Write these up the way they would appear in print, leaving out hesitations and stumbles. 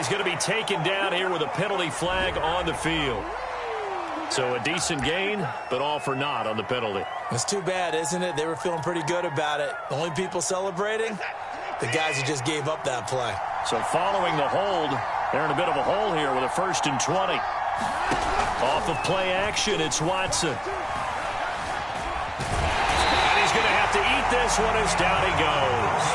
he's going to be taken down here with a penalty flag on the field. So a decent gain, but all for naught on the penalty. It's too bad, isn't it? They were feeling pretty good about it. The only people celebrating, the guys who just gave up that play. So following the hold, they're in a bit of a hole here with a 1st and 20. Off of play action, it's Watson. And he's going to have to eat this one as down he goes.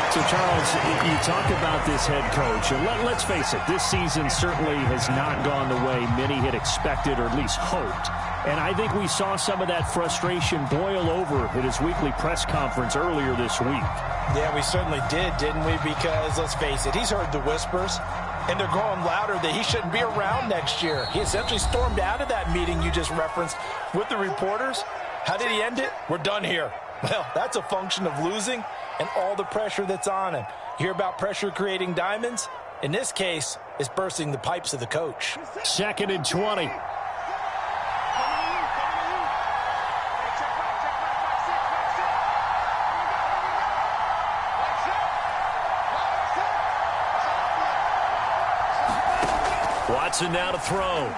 So, Charles, you talk about this head coach, and let's face it, this season certainly has not gone the way many had expected or at least hoped. And I think we saw some of that frustration boil over at his weekly press conference earlier this week. Yeah, we certainly did, didn't we? Because, let's face it, he's heard the whispers, and they're growing louder that he shouldn't be around next year. He essentially stormed out of that meeting you just referenced with the reporters. How did he end it? We're done here. Well, that's a function of losing and all the pressure that's on him. You hear about pressure creating diamonds? In this case, it's bursting the pipes of the coach. 2nd and 20. Watson now to throw.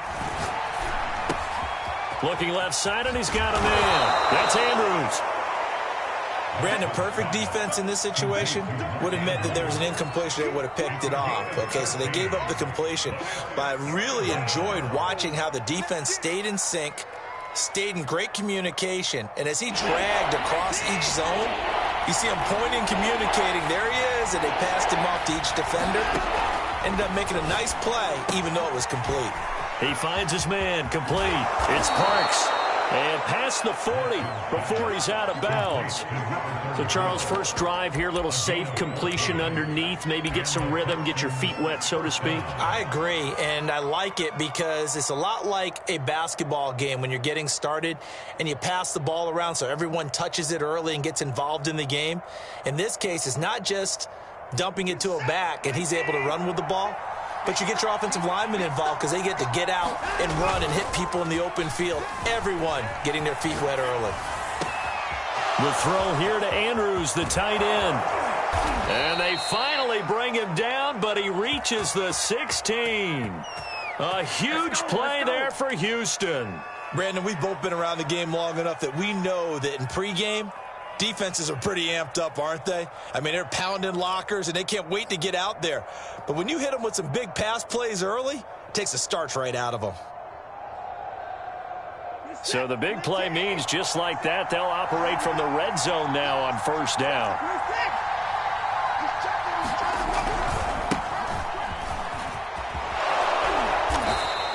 Looking left side, and he's got a man. That's Andrews. Brandon, perfect defense in this situation would have meant that there was an incompletion. They would have picked it off. Okay, so they gave up the completion. But I really enjoyed watching how the defense stayed in sync, stayed in great communication. And as he dragged across each zone, you see him pointing, communicating. There he is, and they passed him off to each defender. Ended up making a nice play, even though it was complete. He finds his man, complete. It's Parks. And past the 40 before he's out of bounds. So, Charles, first drive here, little safe completion underneath. Maybe get some rhythm, get your feet wet, so to speak. I agree, and I like it because it's a lot like a basketball game when you're getting started and you pass the ball around so everyone touches it early and gets involved in the game. In this case, it's not just dumping it to a back and he's able to run with the ball, but you get your offensive linemen involved because they get to get out and run and hit people in the open field. Everyone getting their feet wet early. The throw here to Andrews, the tight end. And they finally bring him down, but he reaches the 16. A huge play there for Houston. Brandon, we've both been around the game long enough that we know that in pregame, defenses are pretty amped up, aren't they? I mean, they're pounding lockers, and they can't wait to get out there. But when you hit them with some big pass plays early, it takes the starch right out of them. So the big play means just like that, they'll operate from the red zone now on 1st down.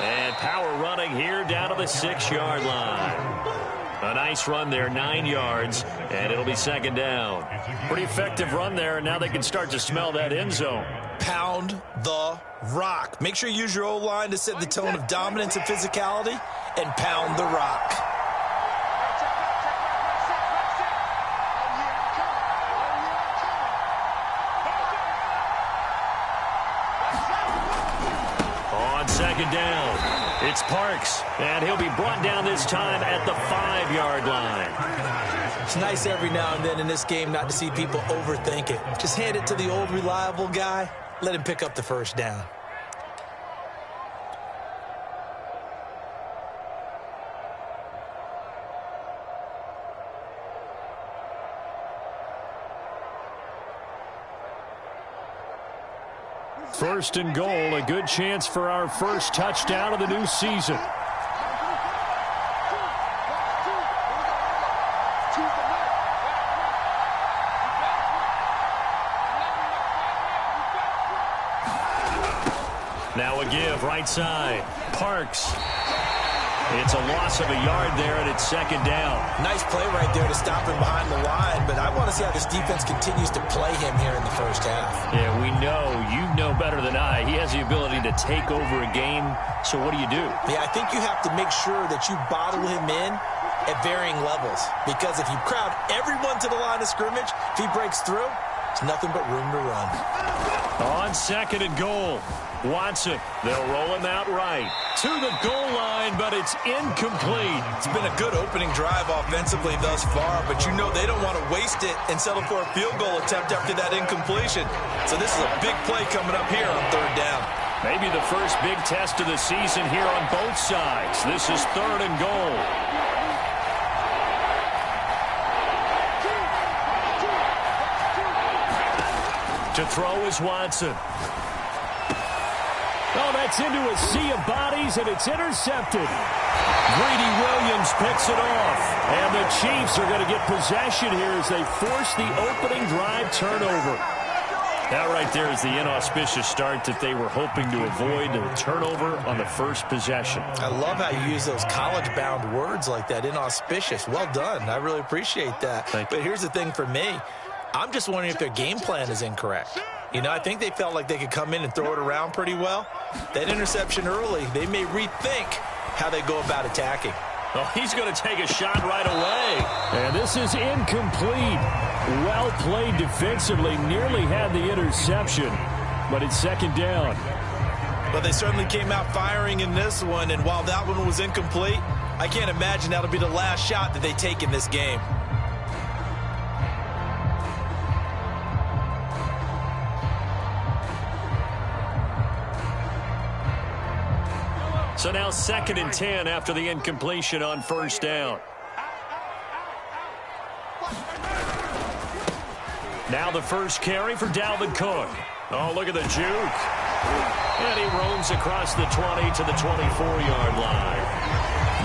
And power running here down to the 6-yard line. A nice run there, 9 yards, and it'll be 2nd down. Pretty effective run there, and now they can start to smell that end zone. Pound the rock. Make sure you use your O-line to set the tone of dominance and physicality, and pound the rock. On 2nd down. It's Parks, and he'll be brought down this time at the 5-yard line. It's nice every now and then in this game not to see people overthink it. Just hand it to the old reliable guy. Let him pick up the 1st down. First and goal, a good chance for our first touchdown of the new season. Now a give, right side. Parks. It's a loss of a yard there, and it's 2nd down. Nice play right there to stop him behind the line, but I want to see how this defense continues to play him here in the 1st half. Yeah, we know. You know better than I. He has the ability to take over a game, so what do you do? Yeah, I think you have to make sure that you bottle him in at varying levels, because if you crowd everyone to the line of scrimmage, if he breaks through, It's nothing but room to run. On 2nd and goal, Watson. They'll roll him out right to the goal line, but it's incomplete. It's been a good opening drive offensively thus far, but you know they don't want to waste it and settle for a field goal attempt after that incompletion. So this is a big play coming up here on 3rd down. Maybe the first big test of the season here on both sides. This is 3rd and goal. To throw is Watson. Oh, that's into a sea of bodies, and it's intercepted. Greedy Williams picks it off. And the Chiefs are going to get possession here as they force the opening drive turnover. That right there is the inauspicious start that they were hoping to avoid, the turnover on the first possession. I love how you use those college-bound words like that, inauspicious. Well done. I really appreciate that. But here's the thing for me. I'm just wondering if their game plan is incorrect. You know, I think they felt like they could come in and throw it around pretty well. That interception early, they may rethink how they go about attacking. Oh, he's going to take a shot right away. And this is incomplete. Well played defensively. Nearly had the interception, but it's 2nd down. But they certainly came out firing in this one, and while that one was incomplete, I can't imagine that'll be the last shot that they take in this game. So now 2nd and 10 after the incompletion on 1st down. Now the first carry for Dalvin Cook. Oh, look at the juke. And he roams across the 20 to the 24-yard line.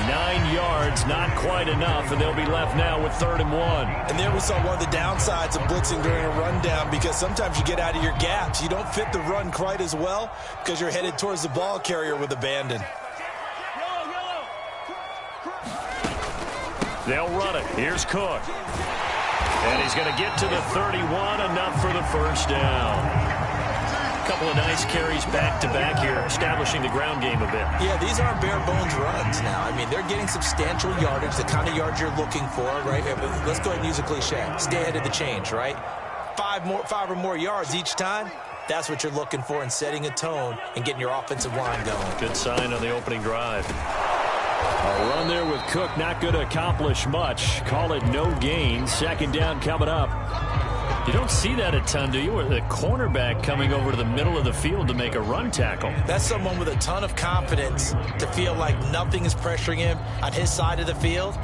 9 yards, not quite enough, and they'll be left now with 3rd and 1. And there we saw one of the downsides of blitzing during a rundown, because sometimes you get out of your gaps. You don't fit the run quite as well because you're headed towards the ball carrier with abandon. They'll run it. Here's Cook. And he's going to get to the 31, enough for the first down. A couple of nice carries back-to-back here, establishing the ground game a bit. Yeah, these aren't bare-bones runs now. I mean, they're getting substantial yardage, the kind of yards you're looking for, right? Let's go ahead and use a cliche. Stay ahead of the change, right? 5 or more yards each time. That's what you're looking for in setting a tone and getting your offensive line going. Good sign on the opening drive. A run there with Cook, not going to accomplish much. Call it no gain. 2nd down coming up. You don't see that a ton, do you? Or the cornerback coming over to the middle of the field to make a run tackle. That's someone with a ton of confidence to feel like nothing is pressuring him on his side of the field.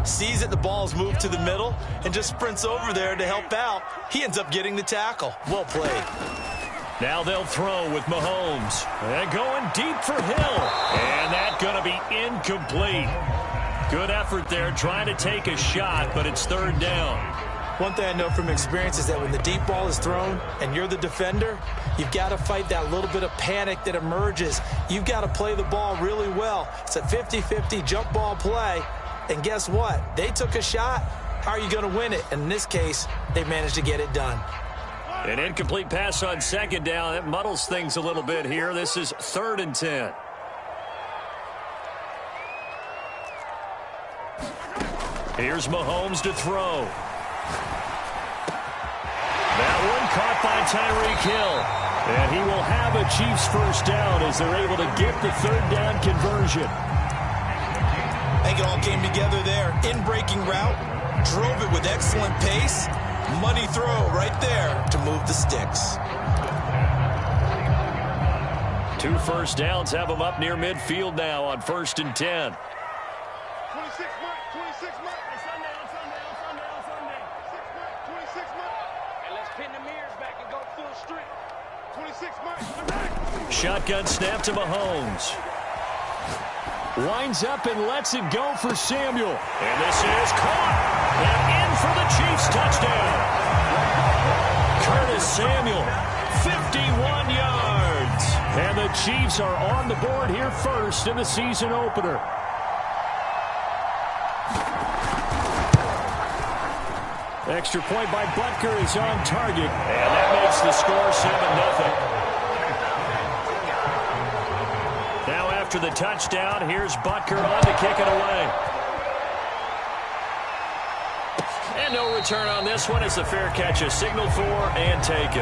Sees that the ball's moved to the middle and just sprints over there to help out. He ends up getting the tackle. Well played. Now they'll throw with Mahomes. And going deep for Hill. And that's going to be incomplete. Good effort there trying to take a shot, but it's 3rd down. One thing I know from experience is that when the deep ball is thrown and you're the defender, you've got to fight that little bit of panic that emerges. You've got to play the ball really well. It's a 50-50 jump ball play. And guess what? They took a shot. How are you going to win it? And in this case, they managed to get it done. An incomplete pass on 2nd down. That muddles things a little bit here. This is 3rd and 10. Here's Mahomes to throw. That one caught by Tyreek Hill. And he will have a Chiefs first down as they're able to get the 3rd down conversion. I think it all came together there. In-breaking route, drove it with excellent pace. Money throw right there to move the sticks. 2 first downs have them up near midfield now on 1st and 10. 26 Mike. Sunday. 26 Mike. And let's pin the mirrors back and go full strength. 26 Mike. Shotgun snap to Mahomes. Winds up and lets it go for Samuel. And this is caught. And in for the Chiefs touchdown. Curtis Samuel, 51 yards. And the Chiefs are on the board here first in the season opener. Extra point by Butker is on target. And that makes the score 7-0. Now after the touchdown, here's Butker on to kick it away. And And no return on this one as the fair catch is signaled for and taken.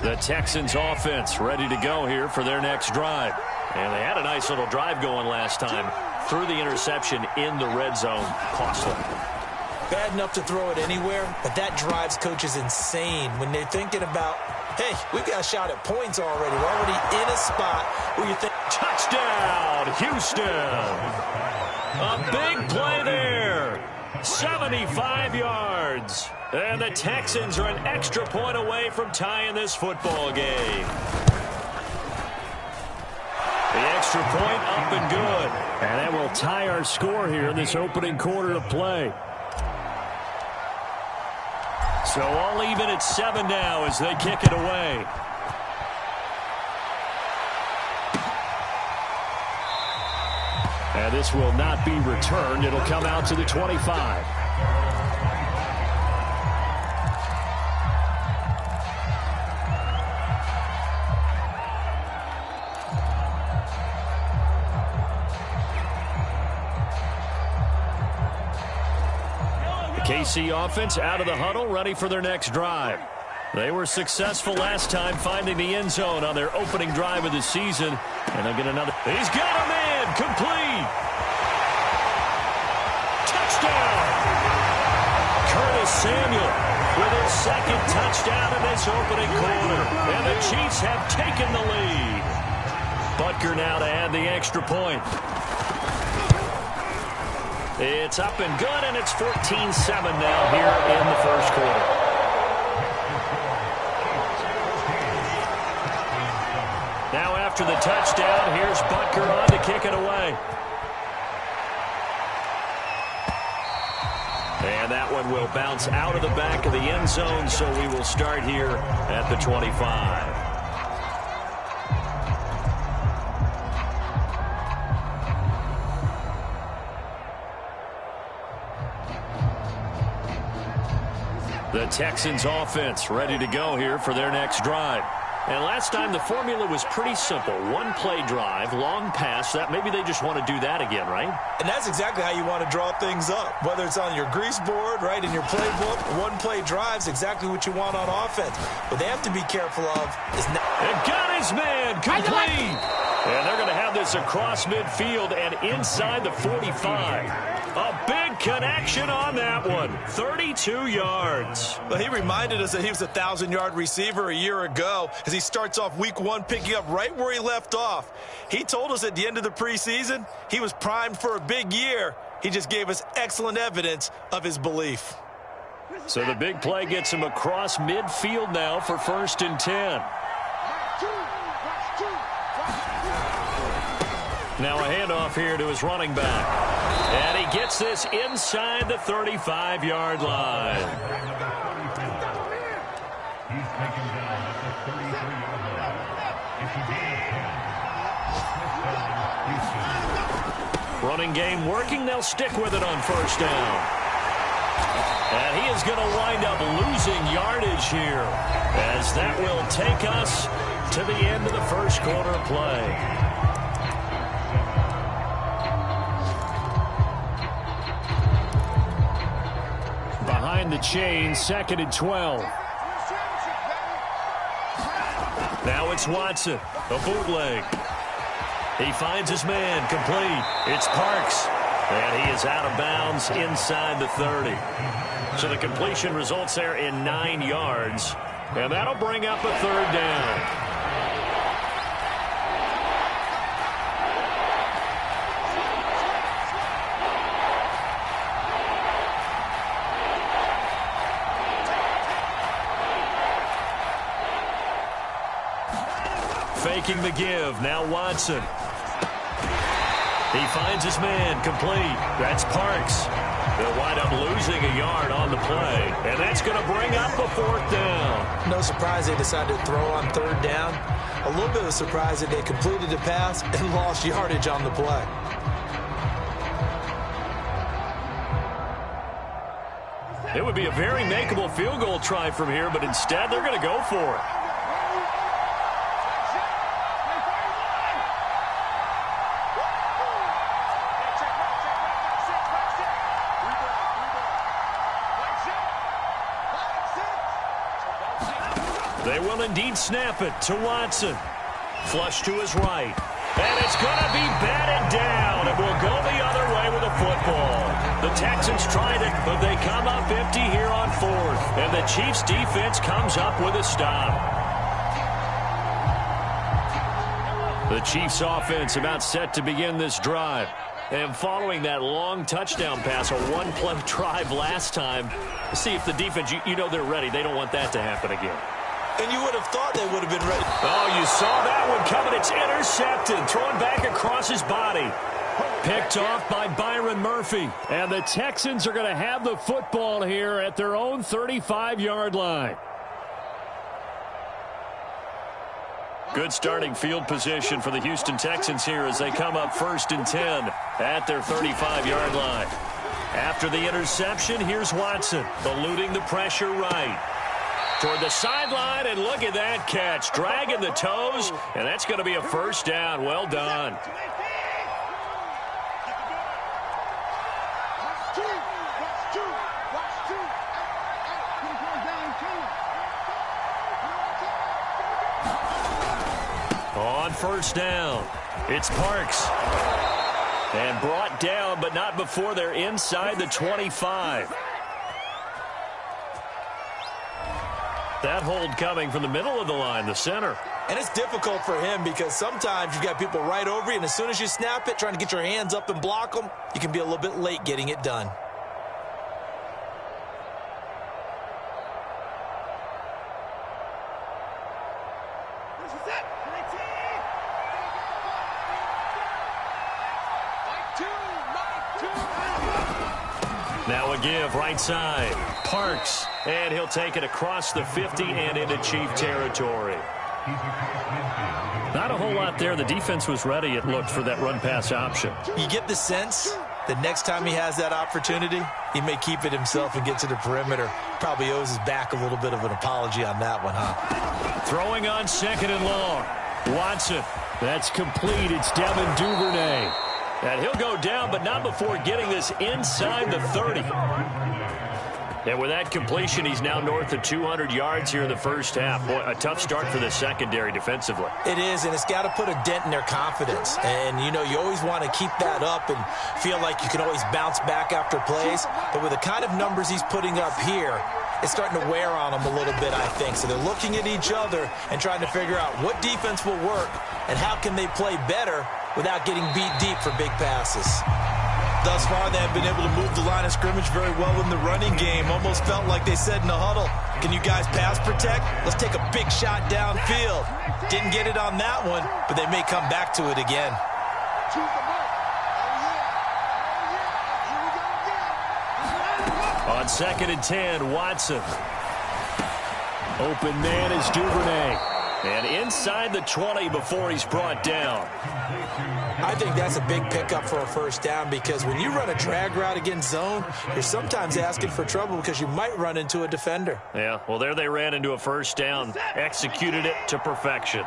The Texans offense ready to go here for their next drive. And they had a nice little drive going last time. Threw the interception in the red zone. Costly. Bad enough to throw it anywhere, but that drives coaches insane when they're thinking about, hey, we've got a shot at points already. We're already in a spot where you think, touchdown, Houston. A big play there. 75 yards. And the Texans are an extra point away from tying this football game. The extra point up and good. And that will tie our score here in this opening quarter of play. So all even at 7 now as they kick it away. And this will not be returned. It'll come out to the 25. KC offense out of the huddle, ready for their next drive. They were successful last time finding the end zone on their opening drive of the season. And they'll get another. He's got a man. Complete. Touchdown. Curtis Samuel with his second touchdown in this opening quarter. And the Chiefs have taken the lead. Butker now to add the extra point. It's up and good, and it's 14-7 now here in the first quarter. Now after the touchdown, here's Butker on to kick it away. And that one will bounce out of the back of the end zone, so we will start here at the 25. The Texans offense ready to go here for their next drive. And last time the formula was pretty simple. One play drive, long pass. That maybe they just want to do that again, right? And that's exactly how you want to draw things up. Whether it's on your grease board, right, in your playbook, one play drive's exactly what you want on offense. What they have to be careful of is not. And got his man complete. And they're going to have this across midfield and inside the 45. A big connection on that one. 32 yards. Well, he reminded us that he was a 1,000-yard receiver a year ago as he starts off week 1 picking up right where he left off. He told us at the end of the preseason he was primed for a big year. He just gave us excellent evidence of his belief. So the big play gets him across midfield now for 1st and 10. Now a handoff here to his running back. And he gets this inside the 35-yard line. Running game working. They'll stick with it on 1st down. And he is going to wind up losing yardage here, as that will take us to the end of the first quarter of play. Behind the chain, 2nd and 12. Now it's Watson, a bootleg. He finds his man, complete. It's Parks, and he is out of bounds inside the 30. So the completion results there in 9 yards, and that'll bring up a 3rd down. Faking the give. Now Watson. He finds his man, complete. That's Parks. They'll wind up losing a yard on the play, and that's going to bring up a 4th down. No surprise they decided to throw on 3rd down. A little bit of a surprise that they completed the pass and lost yardage on the play. It would be a very makeable field goal try from here, but instead they're going to go for it. They will indeed snap it to Watson. Flush to his right. And it's going to be batted down. It will go the other way with a football. The Texans tried it, but they come up empty here on fourth. And the Chiefs' defense comes up with a stop. The Chiefs' offense about set to begin this drive. And following that long touchdown pass, a one-play drive last time, see if the defense, you know they're ready. They don't want that to happen again. And you would have thought they would have been ready. Oh, you saw that one coming. It's intercepted. Thrown back across his body. Picked off by Byron Murphy. And the Texans are going to have the football here at their own 35-yard line. Good starting field position for the Houston Texans here as they come up 1st and 10 at their 35-yard line. After the interception, here's Watson, eluding the pressure right. Toward the sideline, and look at that catch. Dragging the toes, and that's going to be a first down. Well done. On first down, it's Parks. And brought down, but not before they're inside the 25. That hold coming from the middle of the line, the center. And it's difficult for him because sometimes you've got people right over you, and as soon as you snap it, trying to get your hands up and block them, you can be a little bit late getting it done. Now a give right side. Parks. And he'll take it across the 50 and into Chief territory. Not a whole lot there. The defense was ready, it looked, for that run-pass option. You get the sense that next time he has that opportunity, he may keep it himself and get to the perimeter. Probably owes his back a little bit of an apology on that one, huh? Throwing on 2nd and long. Watson. That's complete. It's Devin Duvernay. And he'll go down, but not before getting this inside the 30. And with that completion, he's now north of 200 yards here in the first half. Boy, a tough start for the secondary defensively. It is, and it's got to put a dent in their confidence. And, you know, you always want to keep that up and feel like you can always bounce back after plays. But with the kind of numbers he's putting up here, it's starting to wear on them a little bit, I think. So they're looking at each other and trying to figure out what defense will work and how can they play better without getting beat deep for big passes. Thus far, they have been able to move the line of scrimmage very well in the running game. Almost felt like they said in the huddle, can you guys pass protect? Let's take a big shot downfield. Didn't get it on that one, but they may come back to it again. On 2nd and 10, Watson. Open man is Duvernay. And inside the 20 before he's brought down. I think that's a big pickup for a first down because when you run a drag route against zone, you're sometimes asking for trouble because you might run into a defender. Yeah, well, there they ran into a first down, executed it to perfection.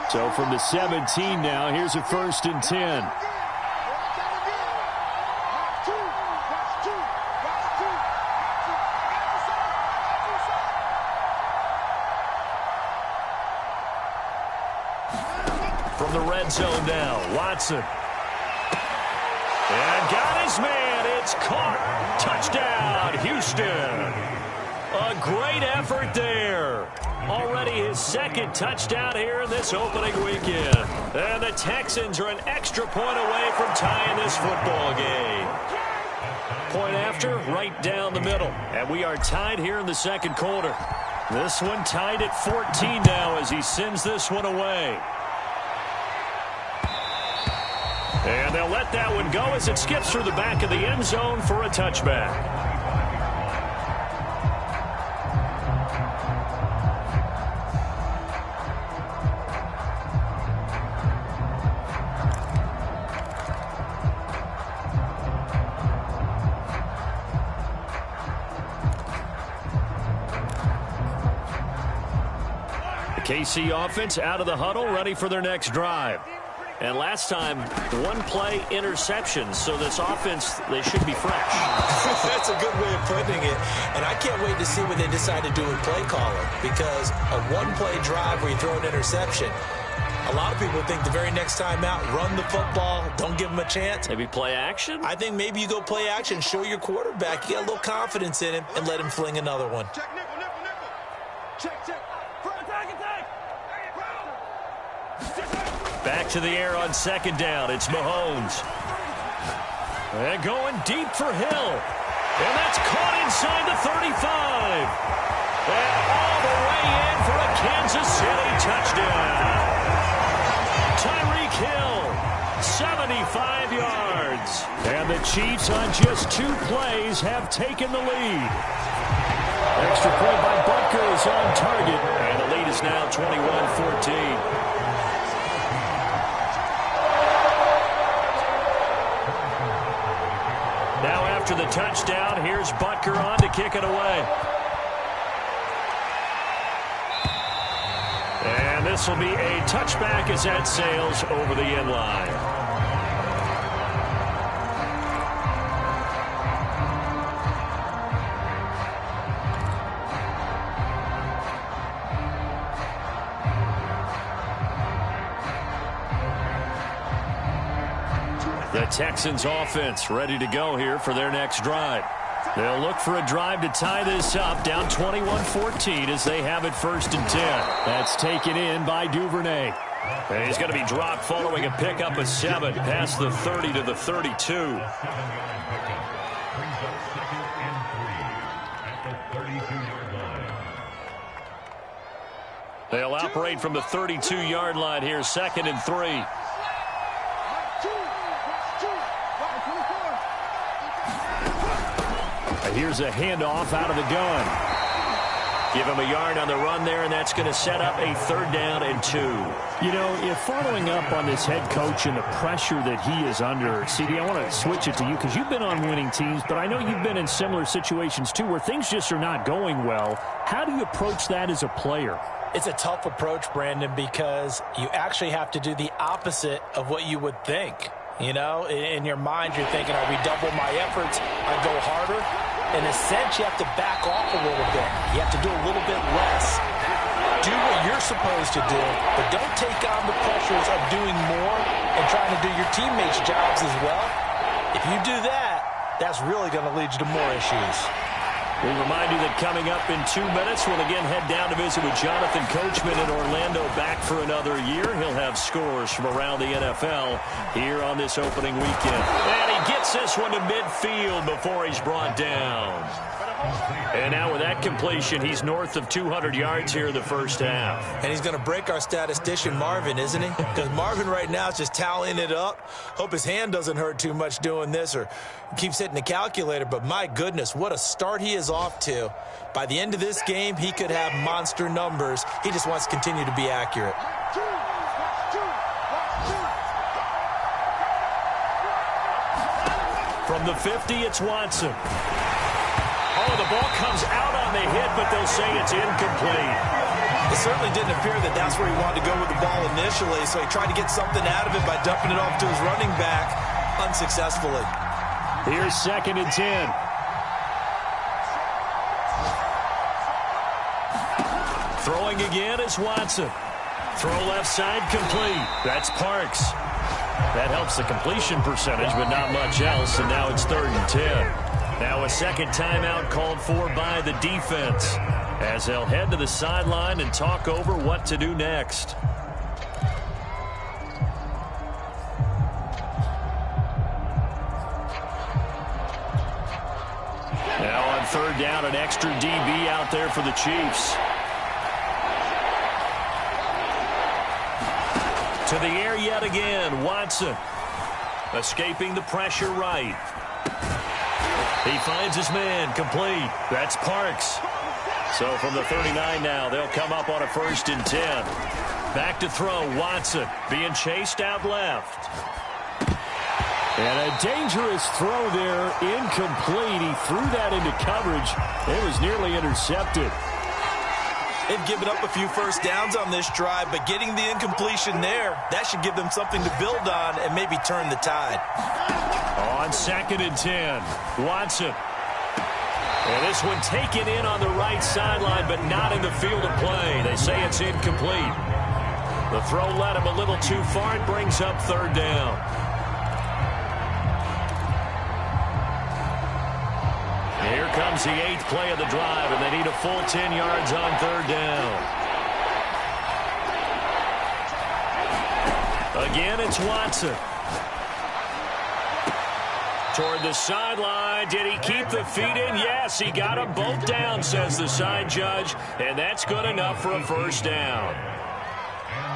So from the 17 now, here's a 1st and 10. From the red zone now, Watson. And got his man. It's caught. Touchdown, Houston. A great effort there. Already his 2nd touchdown here in this opening weekend. And the Texans are an extra point away from tying this football game. Point after, right down the middle. And we are tied here in the 2nd quarter. This one tied at 14 now as he sends this one away. And they'll let that one go as it skips through the back of the end zone for a touchback. KC offense out of the huddle, ready for their next drive. And last time, one-play interception. So this offense, they should be fresh. That's a good way of putting it. And I can't wait to see what they decide to do with play calling. Because a one-play drive where you throw an interception, a lot of people think the very next time out, run the football, don't give them a chance. Maybe play action? I think maybe you go play action, show your quarterback, you get a little confidence in him, and let him fling another one. Check, nickel, nickel, nickel. Check. Back to the air on second down. It's Mahomes. And going deep for Hill. And that's caught inside the 35. And all the way in for a Kansas City touchdown. Tyreek Hill, 75 yards. And the Chiefs on just 2 plays have taken the lead. Extra point by Butker is on target. And the lead is now 21-14. Now after the touchdown, here's Butker on to kick it away. And this will be a touchback as that sails over the end line. The Texans offense ready to go here for their next drive. They'll look for a drive to tie this up, down 21-14 as they have it 1st and 10. That's taken in by Duvernay. And he's going to be dropped following a pickup of 7 past the 30 to the 32. They'll operate from the 32-yard line here, 2nd and 3. Here's a handoff out of the gun. Give him a yard on the run there, and that's going to set up a 3rd down and 2. You know, if following up on this head coach and the pressure that he is under, CD, I want to switch it to you because you've been on winning teams, but I know you've been in similar situations too where things just are not going well. How do you approach that as a player? It's a tough approach, Brandon, because you actually have to do the opposite of what you would think. You know, in your mind, you're thinking, I redouble my efforts, I go harder. In a sense, you have to back off a little bit. You have to do a little bit less. Do what you're supposed to do, but don't take on the pressures of doing more and trying to do your teammates' jobs as well. If you do that, that's really going to lead you to more issues. We remind you that coming up in 2 minutes, we'll again head down to visit with Jonathan Coachman in Orlando, back for another year. He'll have scores from around the NFL here on this opening weekend. And he gets this one to midfield before he's brought down. And now with that completion, he's north of 200 yards here in the first half. And he's going to break our statistician, Marvin, isn't he? Because Marvin right now is just tallying it up. Hope his hand doesn't hurt too much doing this or keeps hitting the calculator. But my goodness, what a start he is off to. By the end of this game, he could have monster numbers. He just wants to continue to be accurate. From the 50, it's Watson. Oh, the ball comes out on the hit, but they'll say it's incomplete. It certainly didn't appear that that's where he wanted to go with the ball initially, so he tried to get something out of it by dumping it off to his running back unsuccessfully. Here's 2nd and 10. Throwing again is Watson. Throw left side complete. That's Parks. That helps the completion percentage, but not much else, and now it's 3rd and 10. Now a second timeout called for by the defense as they'll head to the sideline and talk over what to do next. Now on 3rd down, an extra DB out there for the Chiefs. To the air yet again, Watson. Escaping the pressure right. He finds his man, complete. That's Parks. So from the 39 now, they'll come up on a 1st and 10. Back to throw, Watson being chased out left. And a dangerous throw there, incomplete. He threw that into coverage. It was nearly intercepted. They've given up a few first downs on this drive, but getting the incompletion there, that should give them something to build on and maybe turn the tide. On 2nd and 10, Watson. And this one taken in on the right sideline, but not in the field of play. They say it's incomplete. The throw led him a little too far. It brings up 3rd down. Here comes the 8th play of the drive, and they need a full 10 yards on 3rd down. Again, it's Watson. Toward the sideline. Did he keep the feet in? Yes, he got them both down, says the side judge, and that's good enough for a 1st down.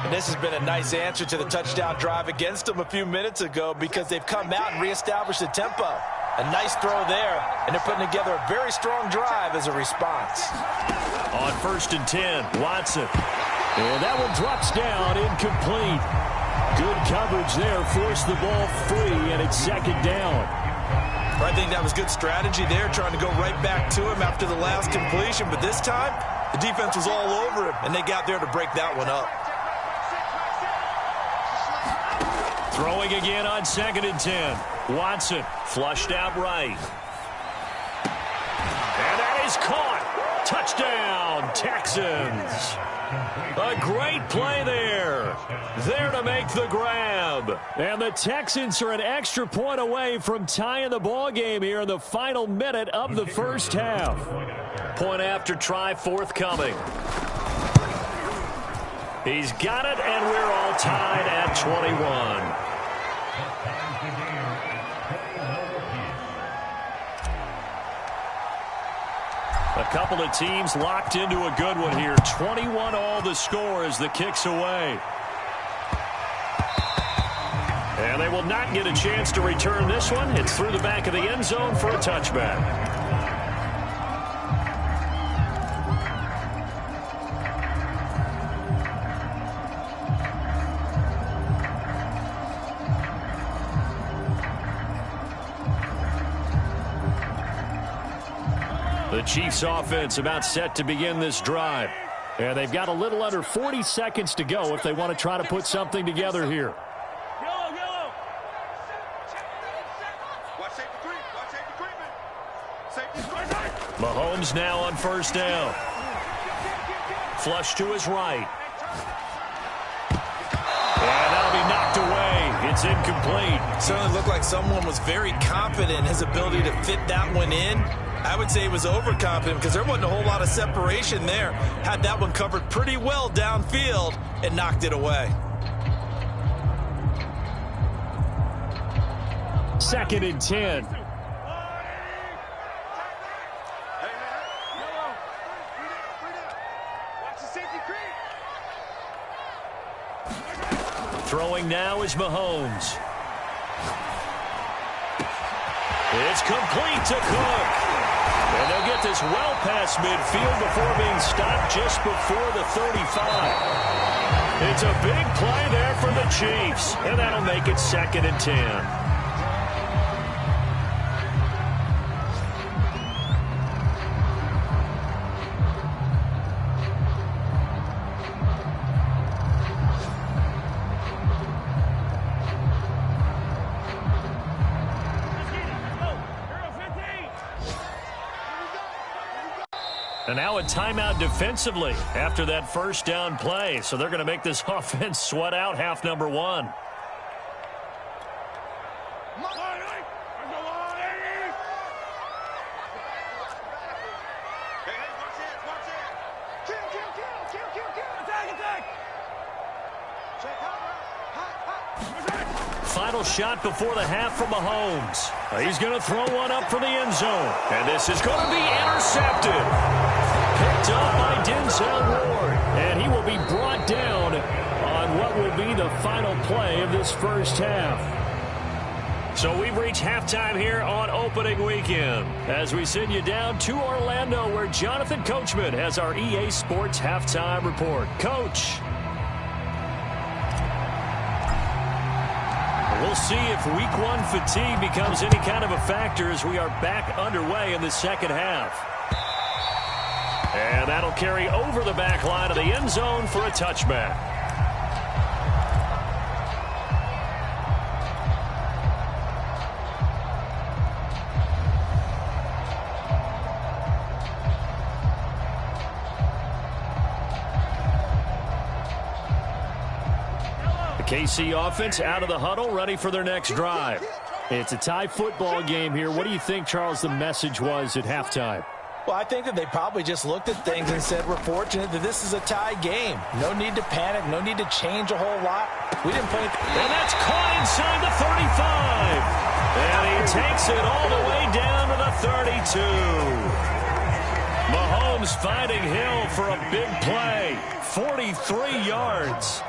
And this has been a nice answer to the touchdown drive against them a few minutes ago because they've come out and reestablished the tempo. A nice throw there, and they're putting together a very strong drive as a response. On 1st and 10, Watson. And that one drops down, incomplete. Good coverage there, forced the ball free, and it's 2nd down. I think that was good strategy there, trying to go right back to him after the last completion. But this time, the defense was all over him, and they got there to break that one up. Throwing again on 2nd and 10. Watson flushed out right. And that is caught. Touchdown, Texans. A great play there. There to make the grab. And the Texans are an extra point away from tying the ball game here in the final minute of the 1st half. Point after try forthcoming. He's got it, and we're all tied at 21. A couple of teams locked into a good one here. 21 all the score as the kick's away. And they will not get a chance to return this one. It's through the back of the end zone for a touchback. The Chiefs offense about set to begin this drive. And they've got a little under 40 seconds to go if they want to try to put something together here. Mahomes now on 1st down. Flush to his right. And that'll be knocked away. It's incomplete. Certainly looked like someone was very confident in his ability to fit that one in. I would say he was overconfident because there wasn't a whole lot of separation there. Had that one covered pretty well downfield and knocked it away. 2nd and 10. Throwing now is Mahomes. It's complete to Cook. And they'll get this well past midfield before being stopped just before the 35. It's a big play there for the Chiefs, and that'll make it 2nd and 10. And now a timeout defensively after that 1st down play. So they're going to make this offense sweat out half number 1. Final shot before the half from Mahomes. He's going to throw one up for the end zone. And this is going to be intercepted. Picked up by Denzel Ward. And he will be brought down on what will be the final play of this 1st half. So we've reached halftime here on opening weekend as we send you down to Orlando where Jonathan Coachman has our EA Sports halftime report. Coach. We'll see if week 1 fatigue becomes any kind of a factor as we are back underway in the 2nd half. And that'll carry over the back line of the end zone for a touchback. The KC offense out of the huddle, ready for their next drive. It's a tie football game here. What do you think, Charles, the message was at halftime? Well, I think that they probably just looked at things and said, we're fortunate that this is a tie game. No need to panic. No need to change a whole lot. We didn't play. And that's caught inside the 35. And he takes it all the way down to the 32. Mahomes finding Hill for a big play. 43 yards.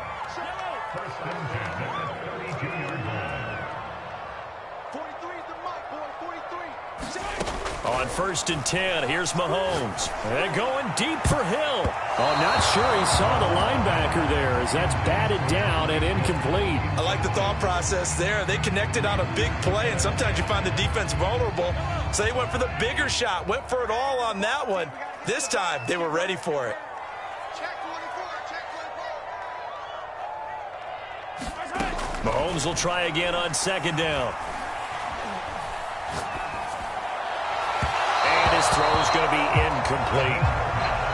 On 1st and 10, here's Mahomes. And going deep for Hill. Oh, not sure he saw the linebacker there as that's batted down and incomplete. I like the thought process there. They connected on a big play, and sometimes you find the defense vulnerable. So they went for the bigger shot, went for it all on that one. This time, they were ready for it. Mahomes will try again on 2nd down. And his throw is going to be incomplete.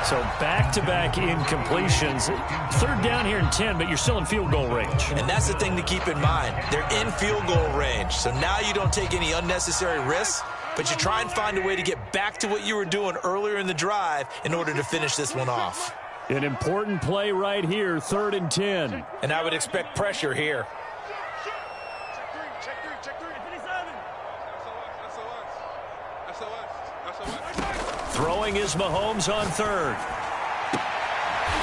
So back-to-back incompletions. 3rd down here and 10, but you're still in field goal range. And that's the thing to keep in mind. They're in field goal range. So now you don't take any unnecessary risks, but you try and find a way to get back to what you were doing earlier in the drive in order to finish this one off. An important play right here, 3rd and 10. And I would expect pressure here. Throwing is Mahomes on 3rd.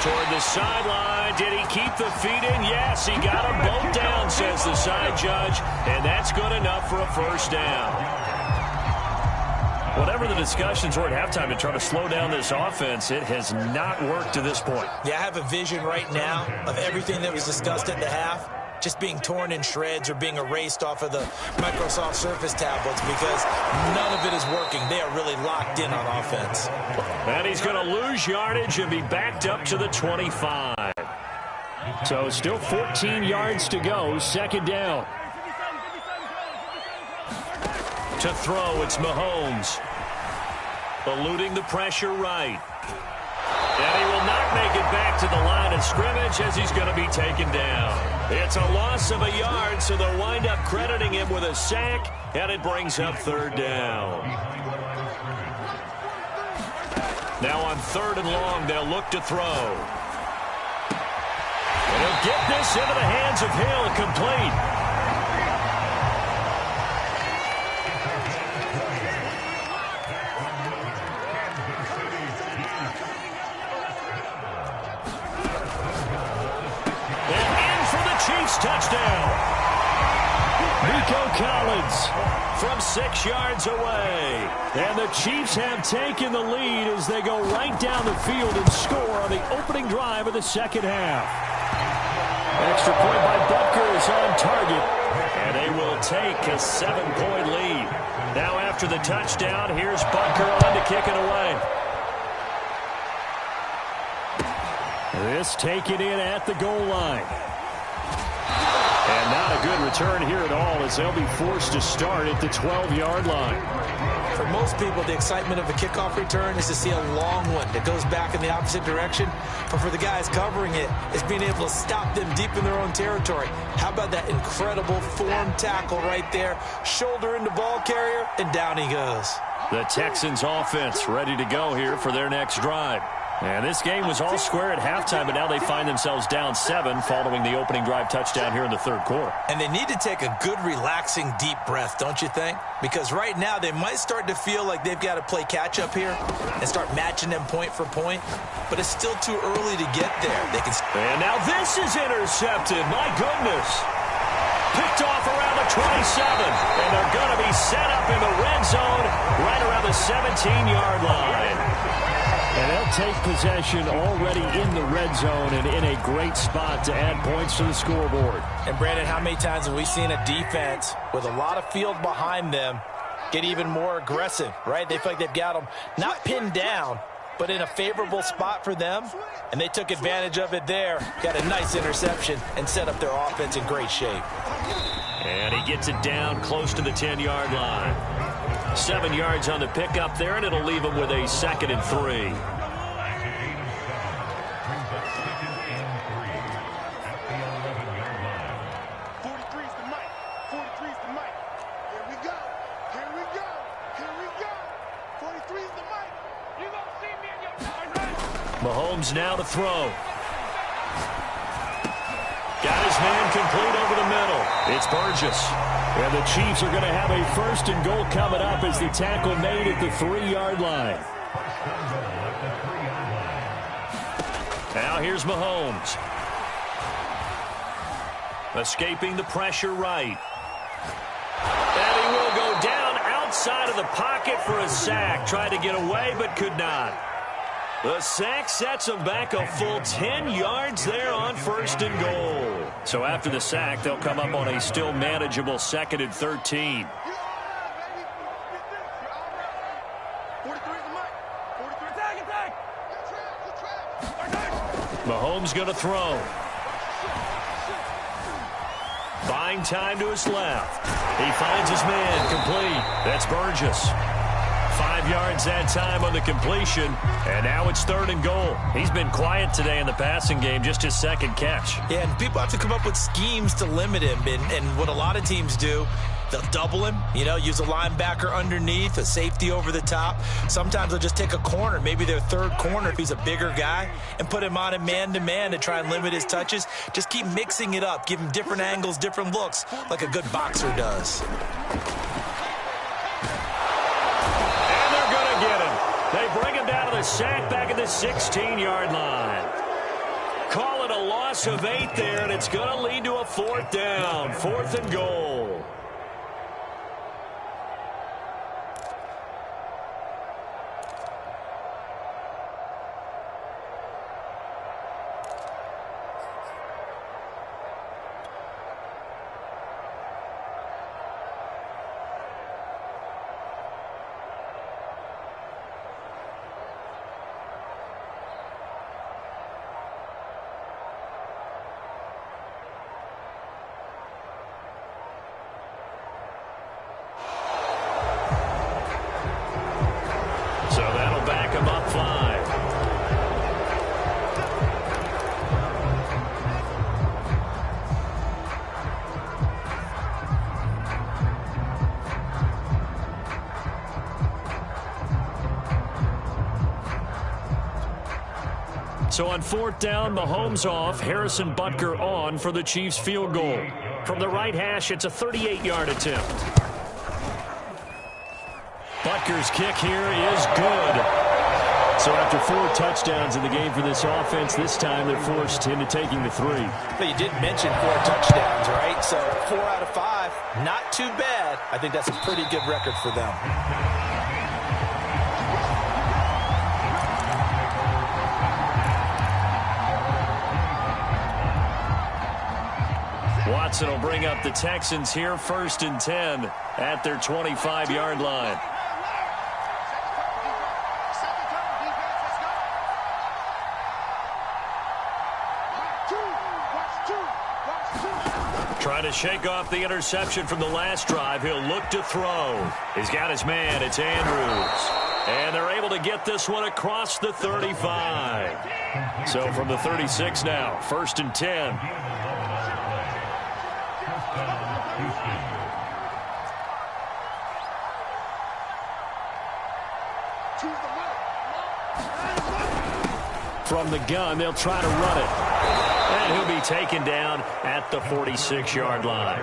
Toward the sideline. Did he keep the feet in? Yes, he got them both down, says the side judge. And that's good enough for a 1st down. Whatever the discussions were at halftime to try to slow down this offense, it has not worked to this point. Yeah, I have a vision right now of everything that was discussed at the half just being torn in shreds or being erased off of the Microsoft Surface tablets because none of it is working. They are really locked in on offense. And he's going to lose yardage and be backed up to the 25. So still 14 yards to go, 2nd down. To throw, it's Mahomes. Eluding the pressure right. And he will not make it back to the line of scrimmage as he's going to be taken down. It's a loss of a yard, so they'll wind up crediting him with a sack, and it brings up 3rd down. Now on 3rd and long, they'll look to throw. And he'll get this into the hands of Hill, complete. Chiefs touchdown. Nico Collins from 6 yards away. And the Chiefs have taken the lead as they go right down the field and score on the opening drive of the 2nd half. Extra point by Butker is on target. And they will take a 7-point lead. Now after the touchdown, here's Butker on to kick it away. This taken in at the goal line. And not a good return here at all as they'll be forced to start at the 12-yard line. For most people, the excitement of a kickoff return is to see a long one that goes back in the opposite direction. But for the guys covering it, it's being able to stop them deep in their own territory. How about that incredible form tackle right there? Shoulder into ball carrier, and down he goes. The Texans offense ready to go here for their next drive. And this game was all square at halftime, but now they find themselves down 7 following the opening drive touchdown here in the 3rd quarter. And they need to take a good, relaxing, deep breath, don't you think? Because right now they might start to feel like they've got to play catch-up here and start matching them point for point. But it's still too early to get there. And now this is intercepted. My goodness. Picked off around the 27. And they're going to be set up in the red zone right around the 17-yard line. And they'll take possession already in the red zone and in a great spot to add points to the scoreboard. And, Brandon, how many times have we seen a defense with a lot of field behind them get even more aggressive, right? They feel like they've got them not pinned down, but in a favorable spot for them, and they took advantage of it there. Got a nice interception and set up their offense in great shape. And he gets it down close to the 10-yard line. 7 yards on the pickup there, and it'll leave him with a 2nd and 3. Mahomes now to throw. Got his man complete over the middle. It's Burgess. And the Chiefs are going to have a 1st and goal coming up as the tackle made at the 3-yard line. Now here's Mahomes. Escaping the pressure right. And he will go down outside of the pocket for a sack. Tried to get away but could not. The sack sets him back a full 10 yards there on 1st and goal. So after the sack, they'll come up on a still manageable 2nd and 13. Mahomes going to throw. Buying time to his left. He finds his man complete. That's Burgess. 5 yards that time on the completion, and now it's 3rd and goal. He's been quiet today in the passing game, just his 2nd catch. Yeah, and people have to come up with schemes to limit him, and what a lot of teams do, they'll double him, use a linebacker underneath, a safety over the top. Sometimes they'll just take a corner, maybe their 3rd corner if he's a bigger guy, and put him on a man-to-man to try and limit his touches. Just keep mixing it up, give him different angles, different looks, like a good boxer does. They bring him down to the sack back at the 16-yard line. Call it a loss of 8 there, and it's going to lead to a 4th down. 4th and goal. So that'll back him up 5. So on 4th down, Mahomes off, Harrison Butker on for the Chiefs field goal. From the right hash, it's a 38-yard attempt. Butker's kick here is good. So after 4 touchdowns in the game for this offense, this time they're forced into taking the 3. But you did mention 4 touchdowns, right? So 4 out of 5, not too bad. I think that's a pretty good record for them. Watson will bring up the Texans here, 1st and 10 at their 25-yard line. Trying to shake off the interception from the last drive. He'll look to throw. He's got his man. It's Andrews. And they're able to get this one across the 35. So from the 36 now, 1st and 10. From the gun, they'll try to run it. And he'll be taken down at the 46-yard line.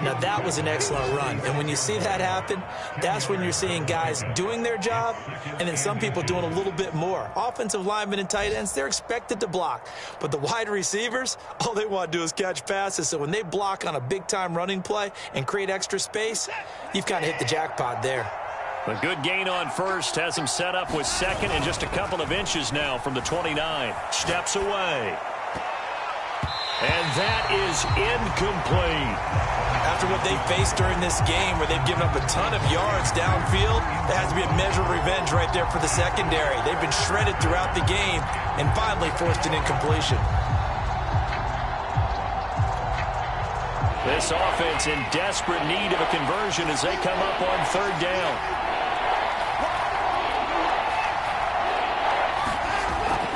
Now, that was an excellent run. And when you see that happen, that's when you're seeing guys doing their job and then some people doing a little bit more. Offensive linemen and tight ends, they're expected to block. But the wide receivers, all they want to do is catch passes. So when they block on a big-time running play and create extra space, you've kind of hit the jackpot there. A good gain on 1st has him set up with 2nd and just a couple of inches now from the 29. Steps away. And that is incomplete. After what they faced during this game, where they've given up a ton of yards downfield, there has to be a measure of revenge right there for the secondary. They've been shredded throughout the game and finally forced an incompletion. This offense in desperate need of a conversion as they come up on third down.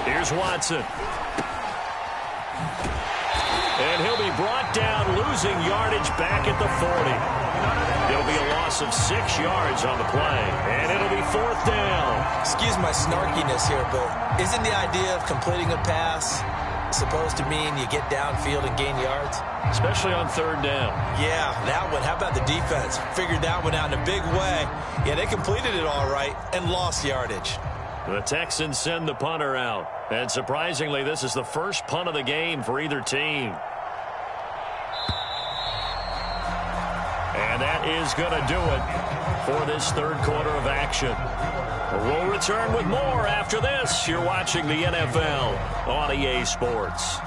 Here's Watson. And he'll be brought down, losing yardage back at the 40. It'll be a loss of 6 yards on the play, and it'll be fourth down. Excuse my snarkiness here, but isn't the idea of completing a pass supposed to mean you get downfield and gain yards? Especially on third down. Yeah, that one. How about the defense? Figured that one out in a big way. Yeah, they completed it all right and lost yardage. The Texans send the punter out. And surprisingly, this is the first punt of the game for either team. And that is going to do it for this third quarter of action. We'll return with more after this. You're watching the NFL on EA Sports.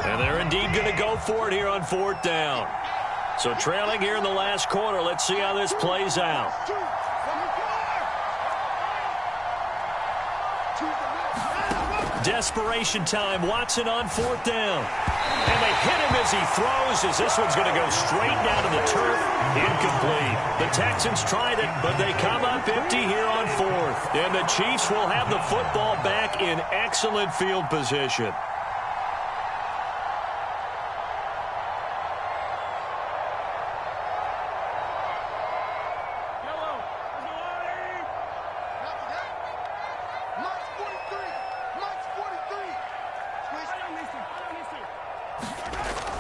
And they're indeed going to go for it here on fourth down. So trailing here in the last quarter. Let's see how this plays out. Desperation time. Watson on fourth down. And they hit him as he throws, as this one's going to go straight down to the turf. Incomplete. The Texans tried it, but they come up empty here on fourth. And the Chiefs will have the football back in excellent field position.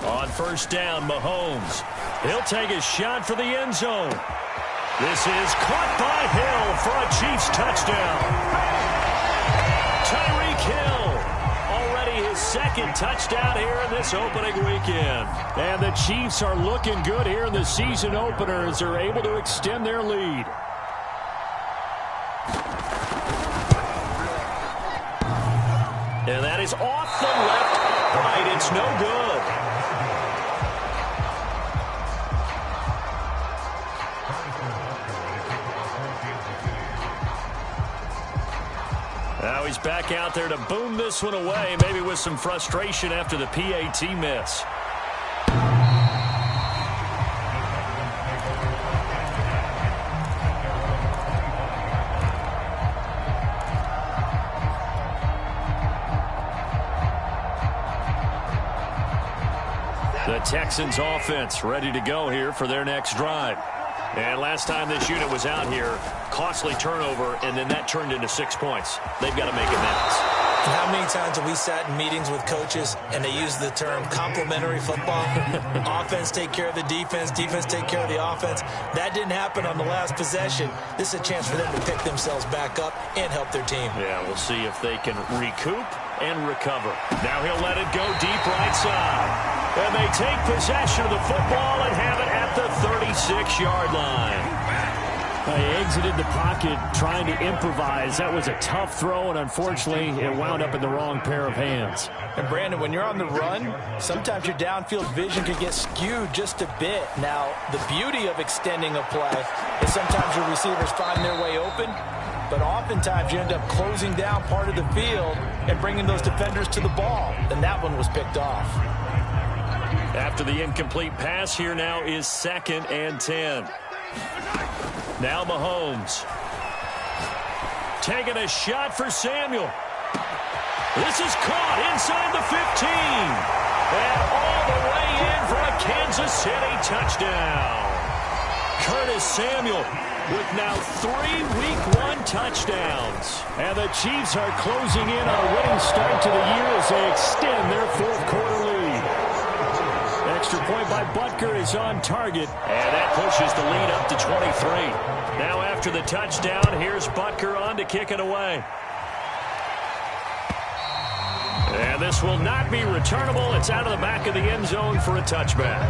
On first down, Mahomes. He'll take a shot for the end zone. This is caught by Hill for a Chiefs touchdown. Tyreek Hill, already his second touchdown here in this opening weekend. And the Chiefs are looking good here in the season opener as they're able to extend their lead. And that is off the left right. It's no good. Now he's back out there to boom this one away, maybe with some frustration after the PAT miss. The Texans offense ready to go here for their next drive. And last time this unit was out here, costly turnover, and then that turned into 6 points. They've got to make amends. And how many times have we sat in meetings with coaches and they use the term complementary football? Offense take care of the defense, defense take care of the offense. That didn't happen on the last possession. This is a chance for them to pick themselves back up and help their team. Yeah, we'll see if they can recoup and recover. Now he'll let it go deep right side. And they take possession of the football and have it at the 36-yard line. He exited the pocket trying to improvise. That was a tough throw, and unfortunately, it wound up in the wrong pair of hands. And Brandon, when you're on the run, sometimes your downfield vision can get skewed just a bit. Now, the beauty of extending a play is sometimes your receivers find their way open, but oftentimes you end up closing down part of the field and bringing those defenders to the ball. And that one was picked off. After the incomplete pass, here now is 2nd and 10. Now Mahomes. Taking a shot for Samuel. This is caught inside the 15. And all the way in for a Kansas City touchdown. Curtis Samuel with now 3 Week 1 touchdowns. And the Chiefs are closing in on a winning start to the year as they extend their fourth quarter lead. Extra point by Butker is on target. And that pushes the lead up to 23. Now after the touchdown, here's Butker on to kick it away. And And this will not be returnable. It's out of the back of the end zone for a touchback.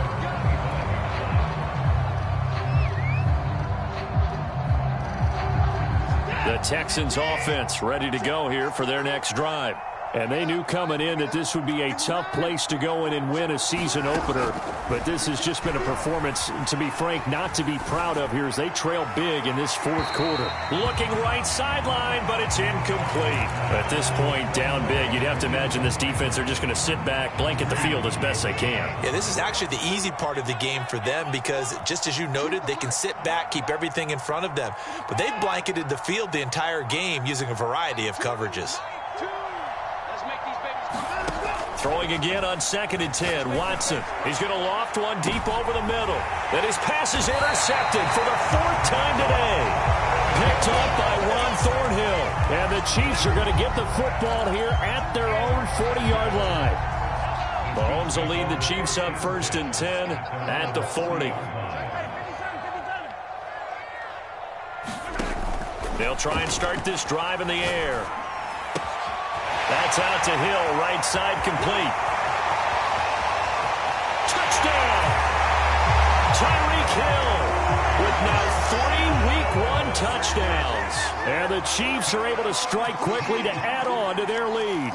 The Texans offense ready to go here for their next drive. And they knew coming in that this would be a tough place to go in and win a season opener. But this has just been a performance, to be frank, not to be proud of here as they trail big in this fourth quarter. Looking right sideline, but it's incomplete. At this point, down big, you'd have to imagine this defense are just going to sit back, blanket the field as best they can. Yeah, this is actually the easy part of the game for them because, just as you noted, they can sit back, keep everything in front of them. But they've blanketed the field the entire game using a variety of coverages. Throwing again on 2nd and 10. Watson. He's going to loft one deep over the middle. And his pass is intercepted for the 4th time today. Picked up by Ron Thornhill. And the Chiefs are going to get the football here at their own 40-yard line. Mahomes will lead the Chiefs up 1st and 10 at the 40. They'll try and start this drive in the air. That's out to Hill, right side complete. Touchdown! Tyreek Hill with now 3 Week 1 touchdowns. And the Chiefs are able to strike quickly to add on to their lead.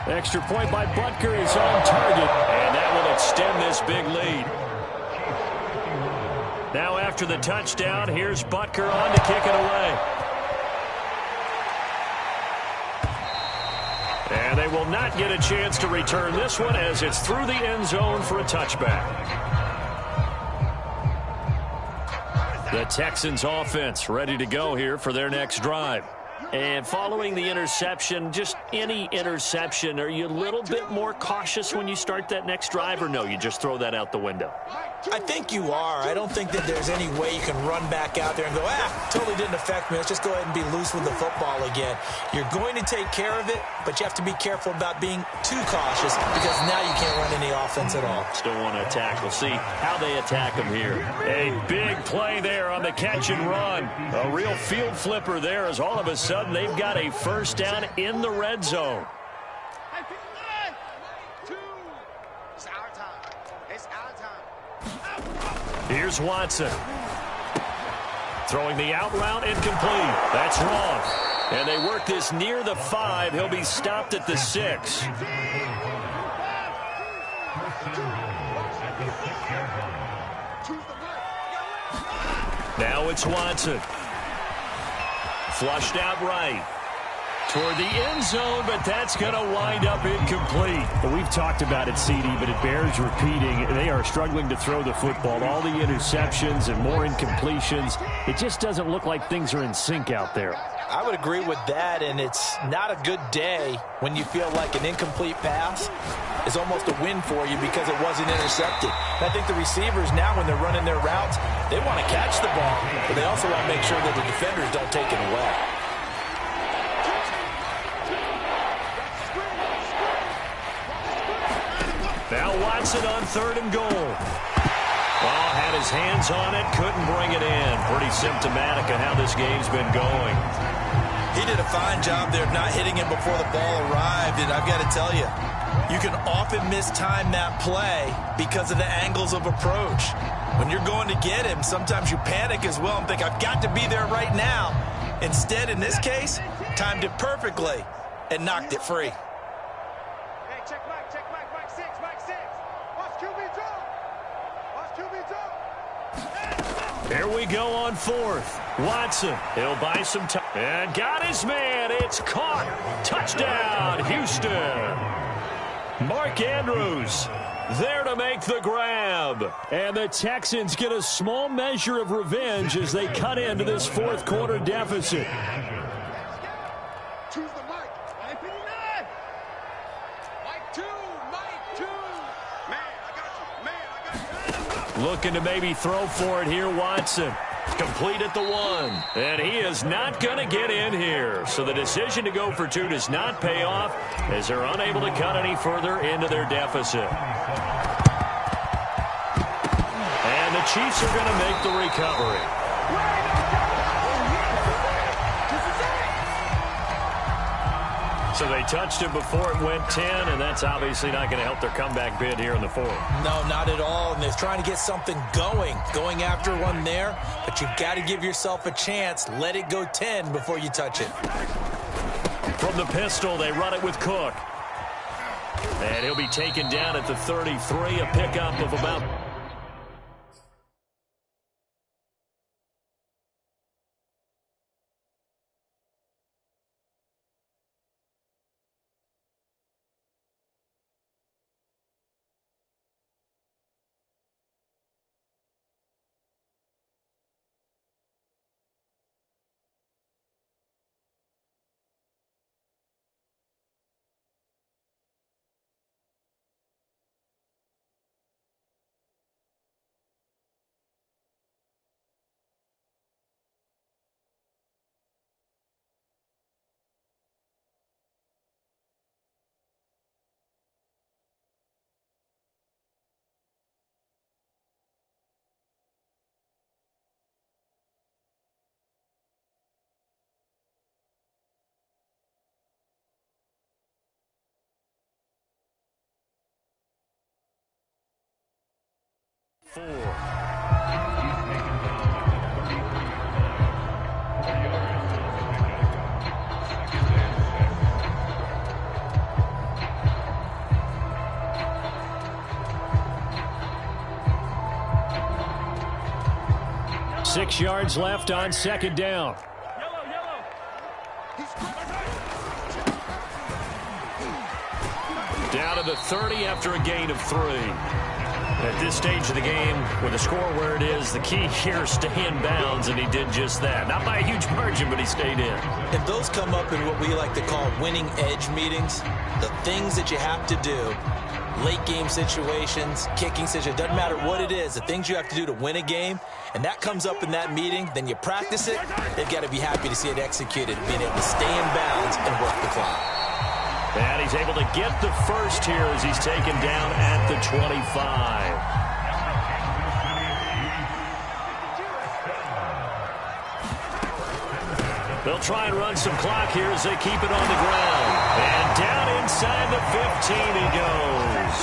Extra point by Butker is on target. And that will extend this big lead. Now after the touchdown, here's Butker on to kick it away. And they will not get a chance to return this one as it's through the end zone for a touchback. The Texans offense ready to go here for their next drive. And following the interception, just any interception, are you a little bit more cautious when you start that next drive, or no, you just throw that out the window? I think you are. I don't think that there's any way you can run back out there and go, totally didn't affect me. Let's just go ahead and be loose with the football again. You're going to take care of it, but you have to be careful about being too cautious because now you can't run any offense at all. Still want to attack. We'll see how they attack them here. A big play there on the catch and run. A real field flipper there as all of a sudden they've got a first down in the red zone. Here's Watson. Throwing the out route incomplete. That's wrong. And they work this near the 5. He'll be stopped at the 6. Now it's Watson. Flushed out right. Toward the end zone, but that's going to wind up incomplete. Well, we've talked about it, CD, but it bears repeating. They are struggling to throw the football. All the interceptions and more incompletions. It just doesn't look like things are in sync out there. I would agree with that, and it's not a good day when you feel like an incomplete pass is almost a win for you because it wasn't intercepted. And I think the receivers now, when they're running their routes, they want to catch the ball, but they also want to make sure that the defenders don't take it away. Now Watson on 3rd and goal. Well, had his hands on it, couldn't bring it in. Pretty symptomatic of how this game's been going. He did a fine job there of not hitting him before the ball arrived, and I've got to tell you, you can often mistime that play because of the angles of approach. When you're going to get him, sometimes you panic as well and think, I've got to be there right now. Instead, in this case, timed it perfectly and knocked it free. Here we go on 4th. Watson, he'll buy some time. And got his man. It's caught. Touchdown, Houston. Mark Andrews there to make the grab. And the Texans get a small measure of revenge as they cut into this fourth quarter deficit. Choose the mic. 959. Mike 2. Mike 2. Man, I got you. Man, I got you. Looking to maybe throw for it here, Watson. Complete at the 1. And he is not going to get in here. So the decision to go for 2 does not pay off as they're unable to cut any further into their deficit. And the Chiefs are going to make the recovery. So they touched him before it went 10, and that's obviously not going to help their comeback bid here in the fourth. No, not at all. And they're trying to get something going after one there. But you've got to give yourself a chance. Let it go 10 before you touch it. From the pistol, they run it with Cook. And he'll be taken down at the 33, a pickup of about... Four. 6 yards left on second down. Down to the 30 after a gain of 3. At this stage of the game, with the score where it is, the key here is stay in bounds, and he did just that. Not by a huge margin, but he stayed in. And those come up in what we like to call winning edge meetings. The things that you have to do, late game situations, kicking situations, doesn't matter what it is, the things you have to do to win a game, and that comes up in that meeting, then you practice it, they've got to be happy to see it executed, being able to stay in bounds and work the clock. And he's able to get the first here as he's taken down at the 25. They'll try and run some clock here as they keep it on the ground. And down inside the 15 he goes.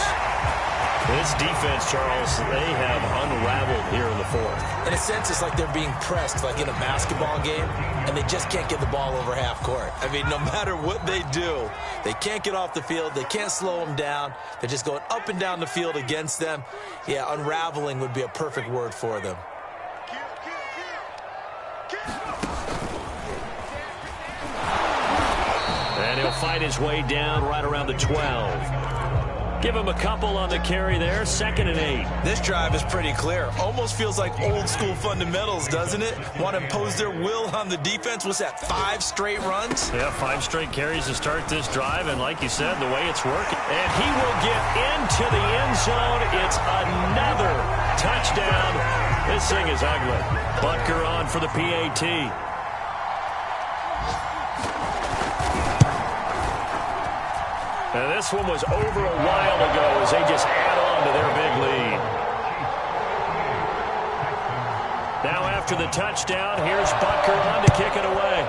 This defense, Charles, they have unraveled here in the fourth. In a sense, it's like they're being pressed, like in a basketball game, and they just can't get the ball over half court. I mean, no matter what they do, they can't get off the field. They can't slow them down. They're just going up and down the field against them. Yeah, unraveling would be a perfect word for them. And he'll fight his way down right around the 12. Give him a couple on the carry there, 2nd and 8. This drive is pretty clear. Almost feels like old school fundamentals, doesn't it? Want to impose their will on the defense. What's that, 5 straight runs? Yeah, 5 straight carries to start this drive, and like you said, the way it's working. And he will get into the end zone. It's another touchdown. This thing is ugly. Butker on for the PAT. And this one was over a while ago as they just add on to their big lead. Now after the touchdown, here's Butker on to kick it away.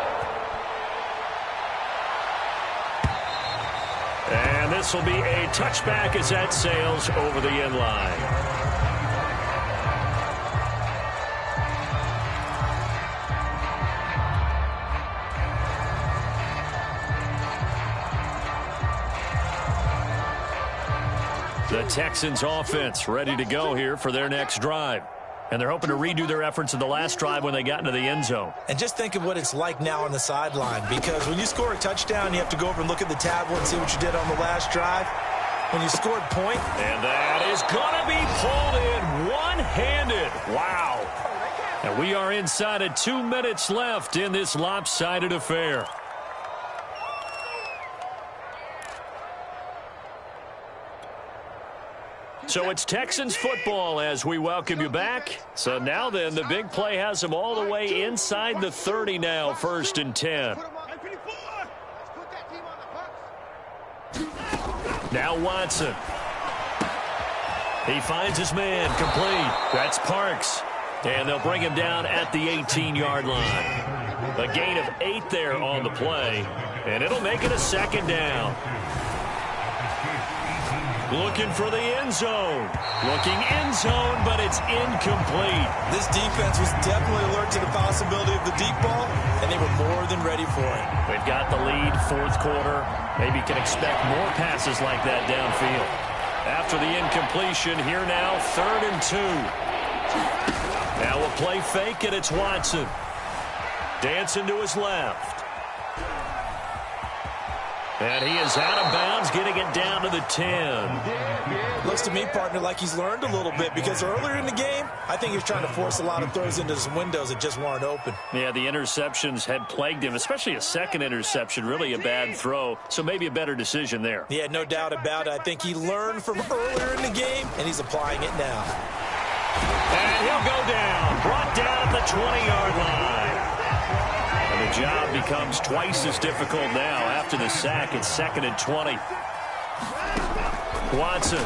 And this will be a touchback as that sails over the end line. The Texans offense ready to go here for their next drive. And they're hoping to redo their efforts in the last drive when they got into the end zone. And just think of what it's like now on the sideline, because when you score a touchdown, you have to go over and look at the tablet and see what you did on the last drive. When you scored point. And that is going to be pulled in one-handed. Wow. And we are inside of 2 minutes left in this lopsided affair. So it's Texans football as we welcome you back. So now then, the big play has them all the way inside the 30 now, 1st and 10. Now Watson. He finds his man complete. That's Parks. And they'll bring him down at the 18-yard line. A gain of 8 there on the play, and it'll make it a second down. Looking for the end zone. Looking end zone, but it's incomplete. This defense was definitely alert to the possibility of the deep ball, and they were more than ready for it. They've got the lead, fourth quarter. Maybe can expect more passes like that downfield. After the incompletion, here now, 3rd and 2. Now a play fake, and it's Watson. Dancing to his left. And he is out of bounds, getting it down to the 10. Looks to me, partner, like he's learned a little bit, because earlier in the game, I think he was trying to force a lot of throws into some windows that just weren't open. Yeah, the interceptions had plagued him, especially a second interception, really a bad throw, so maybe a better decision there. Yeah, no doubt about it. I think he learned from earlier in the game, and he's applying it now. And he'll go down, brought down at the 20-yard line. And the job becomes twice as difficult now after the sack. It's 2nd and 20. Watson.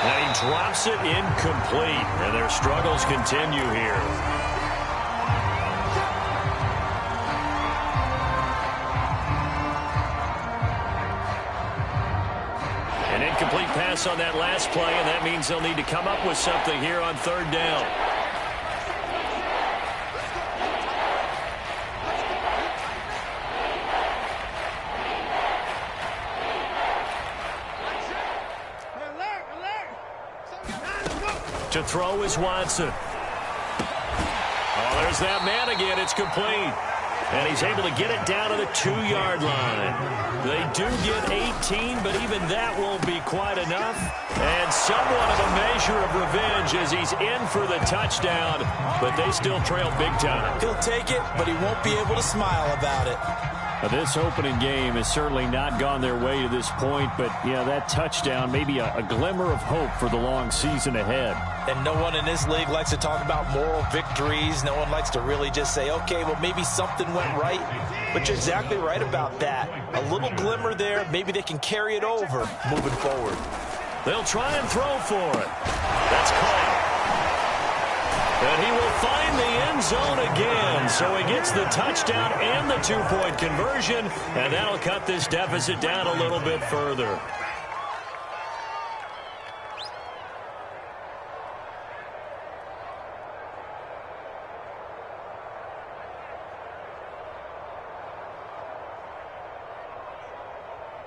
And he drops it incomplete. And their struggles continue here. An incomplete pass on that last play, and that means they'll need to come up with something here on 3rd down. To throw is Watson. Oh, there's that man again. It's complete. And he's able to get it down to the 2-yard line. They do get 18, but even that won't be quite enough. And somewhat of a measure of revenge as he's in for the touchdown, but they still trail big time. He'll take it, but he won't be able to smile about it. Now, this opening game has certainly not gone their way to this point, but, yeah, that touchdown, maybe a glimmer of hope for the long season ahead. And no one in this league likes to talk about moral victories. No one likes to really just say, okay, well, maybe something went right. But you're exactly right about that. A little glimmer there. Maybe they can carry it over moving forward. They'll try and throw for it. That's caught. And he will find the end zone again. So he gets the touchdown and the 2-point conversion. And that'll cut this deficit down a little bit further.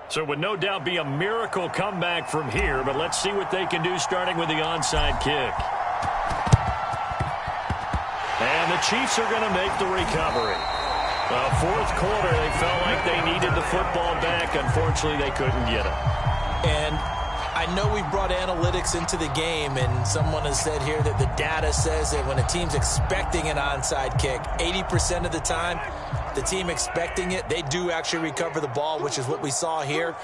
So it would no doubt be a miracle comeback from here, but let's see what they can do starting with the onside kick. And the Chiefs are going to make the recovery. Well, fourth quarter, they felt like they needed the football back. Unfortunately, they couldn't get it. And I know we brought analytics into the game, and someone has said here that the data says that when a team's expecting an onside kick, 80% of the time, the team expecting it, they do actually recover the ball, which is what we saw here.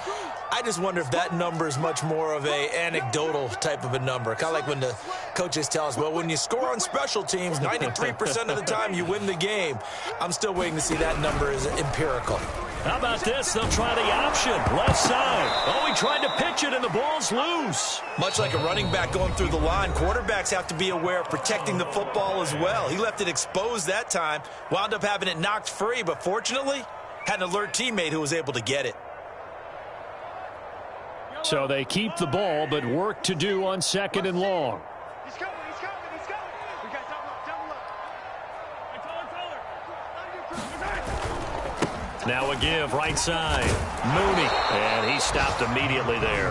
I just wonder if that number is much more of a anecdotal type of a number. Kind of like when the coaches tell us, well, when you score on special teams, 93% of the time you win the game. I'm still waiting to see that number as empirical. How about this? They'll try the option. Left side. Oh, he tried to pitch it, and the ball's loose. Much like a running back going through the line, quarterbacks have to be aware of protecting the football as well. He left it exposed that time, wound up having it knocked free, but fortunately, had an alert teammate who was able to get it. So they keep the ball, but work to do on 2nd and long. He's coming, he's coming, he's coming. We got double up. Now a give, right side. Mooney, and he stopped immediately there.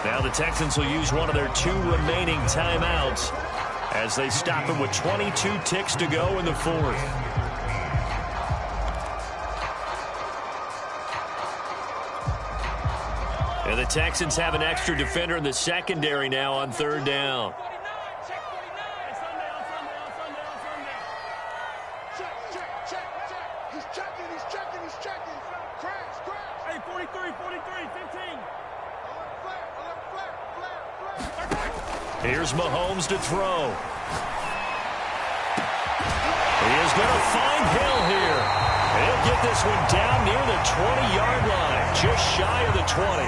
Now the Texans will use one of their 2 remaining timeouts as they stop him with 22 ticks to go in the 4th. And the Texans have an extra defender in the secondary now on 3rd down. Hey, 43, 15. Here's Mahomes to throw. He is going to find Hill here. He'll get this one down near the 20-yard line, just shy of the 20.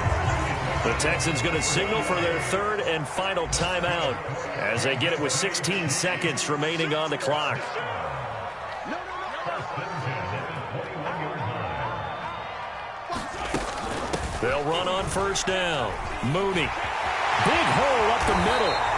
The Texans going to signal for their third and final timeout as they get it with 16 seconds remaining on the clock. They'll run on first down. Mooney. Big hole up the middle.